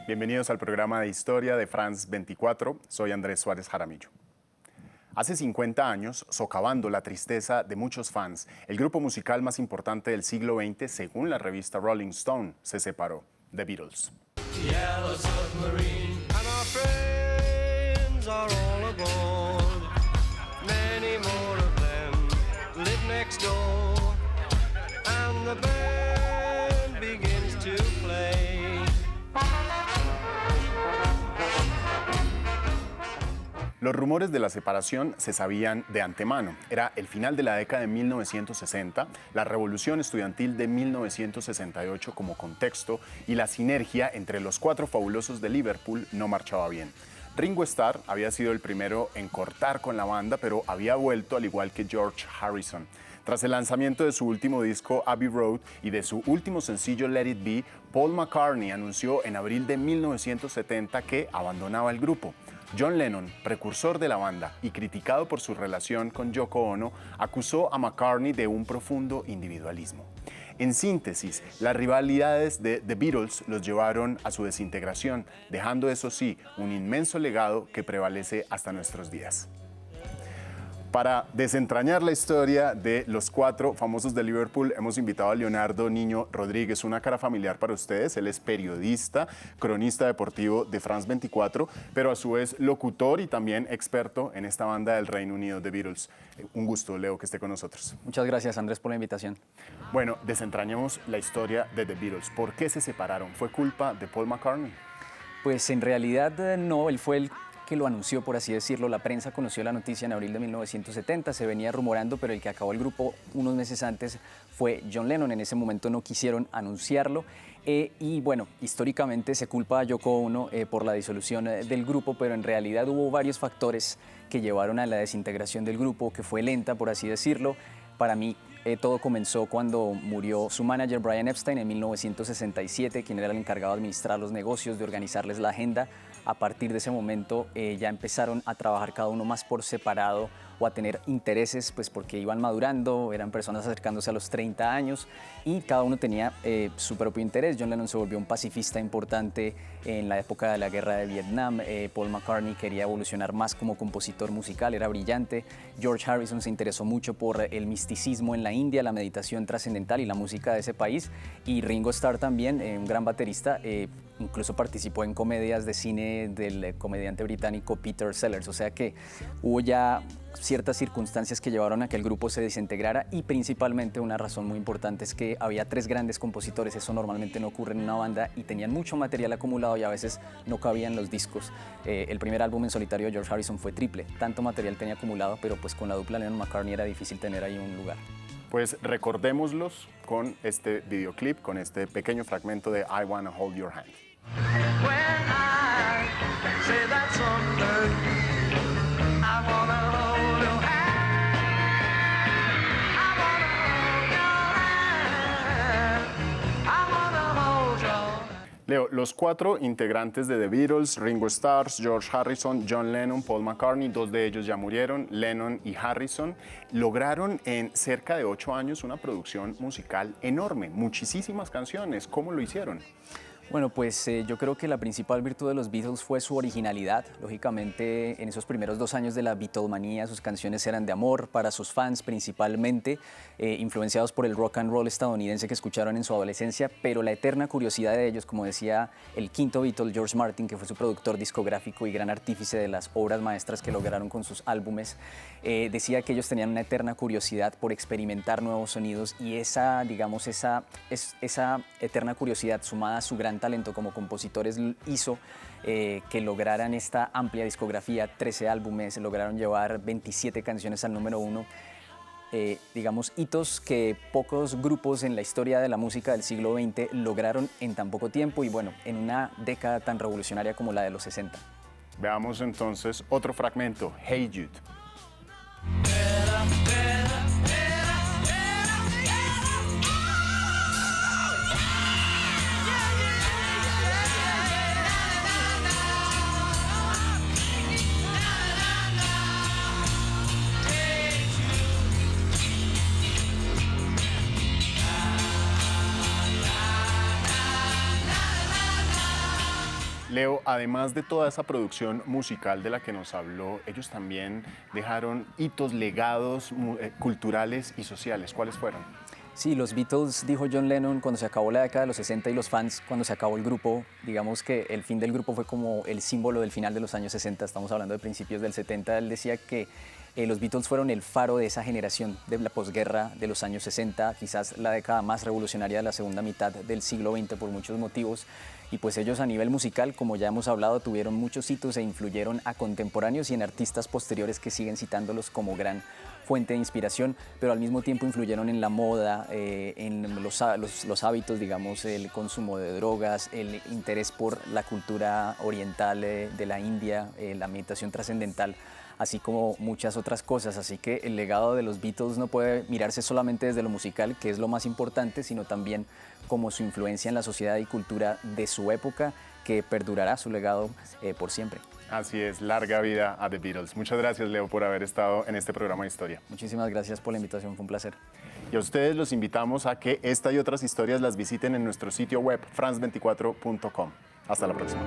Bienvenidos al programa de historia de France 24. Soy Andrés Suárez Jaramillo. Hace 50 años, socavando la tristeza de muchos fans, el grupo musical más importante del siglo XX, según la revista Rolling Stone, se separó: The Beatles. Los rumores de la separación se sabían de antemano. Era el final de la década de 1960, la revolución estudiantil de 1968 como contexto y la sinergia entre los cuatro fabulosos de Liverpool no marchaba bien. Ringo Starr había sido el primero en cortar con la banda, pero había vuelto al igual que George Harrison. Tras el lanzamiento de su último disco Abbey Road y de su último sencillo Let It Be, Paul McCartney anunció en abril de 1970 que abandonaba el grupo. John Lennon, precursor de la banda y criticado por su relación con Yoko Ono, acusó a McCartney de un profundo individualismo. En síntesis, las rivalidades de The Beatles los llevaron a su desintegración, dejando, eso sí, un inmenso legado que prevalece hasta nuestros días. Para desentrañar la historia de los cuatro famosos de Liverpool, hemos invitado a Leonardo Niño Rodríguez, una cara familiar para ustedes. Él es periodista, cronista deportivo de France 24, pero a su vez locutor y también experto en esta banda del Reino Unido, The Beatles. Un gusto, Leo, que esté con nosotros. Muchas gracias, Andrés, por la invitación. Bueno, desentrañemos la historia de The Beatles. ¿Por qué se separaron? ¿Fue culpa de Paul McCartney? Pues en realidad no, él fue el que lo anunció, por así decirlo. La prensa conoció la noticia en abril de 1970, se venía rumorando, pero el que acabó el grupo unos meses antes fue John Lennon. En ese momento no quisieron anunciarlo y bueno, históricamente se culpa a Yoko Ono por la disolución del grupo, pero en realidad hubo varios factores que llevaron a la desintegración del grupo, que fue lenta, por así decirlo. Para mí todo comenzó cuando murió su manager Brian Epstein en 1967, quien era el encargado de administrar los negocios, de organizarles la agenda. A partir de ese momento ya empezaron a trabajar cada uno más por separado o a tener intereses, pues porque iban madurando, eran personas acercándose a los 30 años y cada uno tenía su propio interés. John Lennon se volvió un pacifista importante en la época de la guerra de Vietnam. Paul McCartney quería evolucionar más como compositor musical, era brillante. George Harrison se interesó mucho por el misticismo en la India, la meditación trascendental y la música de ese país. Y Ringo Starr también, un gran baterista, incluso participó en comedias de cine del comediante británico Peter Sellers. O sea que hubo ya ciertas circunstancias que llevaron a que el grupo se desintegrara y principalmente una razón muy importante es que había tres grandes compositores. Eso normalmente no ocurre en una banda y tenían mucho material acumulado y a veces no cabían los discos. El primer álbum en solitario de George Harrison fue triple, tanto material tenía acumulado, pero pues con la dupla Lennon-McCartney era difícil tener ahí un lugar. Pues recordémoslos con este videoclip, con este pequeño fragmento de I Wanna Hold Your Hand. When I say that someday, I wanna hold your hand. I wanna hold your hand. I wanna hold your hand. Leo, los cuatro integrantes de The Beatles, Ringo Starr, George Harrison, John Lennon, Paul McCartney, dos de ellos ya murieron, Lennon y Harrison, lograron en cerca de 8 años una producción musical enorme, muchísimas canciones. ¿Cómo lo hicieron? Bueno, pues yo creo que la principal virtud de los Beatles fue su originalidad. Lógicamente, en esos primeros 2 años de la Beatlemanía, sus canciones eran de amor para sus fans principalmente, influenciados por el rock and roll estadounidense que escucharon en su adolescencia, pero la eterna curiosidad de ellos, como decía el quinto Beatle, George Martin, que fue su productor discográfico y gran artífice de las obras maestras que lograron con sus álbumes, decía que ellos tenían una eterna curiosidad por experimentar nuevos sonidos y esa eterna curiosidad sumada a su gran talento como compositores hizo que lograran esta amplia discografía, 13 álbumes, lograron llevar 27 canciones al número 1, digamos, hitos que pocos grupos en la historia de la música del siglo XX lograron en tan poco tiempo y bueno, en una década tan revolucionaria como la de los 60. Veamos entonces otro fragmento, Hey Jude. Leo, además de toda esa producción musical de la que nos habló, ellos también dejaron hitos, legados culturales y sociales. ¿Cuáles fueron? Sí, los Beatles, dijo John Lennon, cuando se acabó la década de los 60 y los fans, cuando se acabó el grupo, digamos que el fin del grupo fue como el símbolo del final de los años 60, estamos hablando de principios del 70, él decía que los Beatles fueron el faro de esa generación de la posguerra de los años 60, quizás la década más revolucionaria de la segunda mitad del siglo XX por muchos motivos. Y pues ellos a nivel musical, como ya hemos hablado, tuvieron muchos hitos e influyeron a contemporáneos y en artistas posteriores que siguen citándolos como gran fuente de inspiración, pero al mismo tiempo influyeron en la moda, en los hábitos, digamos, el consumo de drogas, el interés por la cultura oriental de la India, la meditación trascendental, así como muchas otras cosas. Así que el legado de los Beatles no puede mirarse solamente desde lo musical, que es lo más importante, sino también como su influencia en la sociedad y cultura de su época, que perdurará su legado por siempre. Así es, larga vida a The Beatles. Muchas gracias, Leo, por haber estado en este programa de historia. Muchísimas gracias por la invitación, fue un placer. Y a ustedes los invitamos a que esta y otras historias las visiten en nuestro sitio web, france24.com. Hasta la próxima.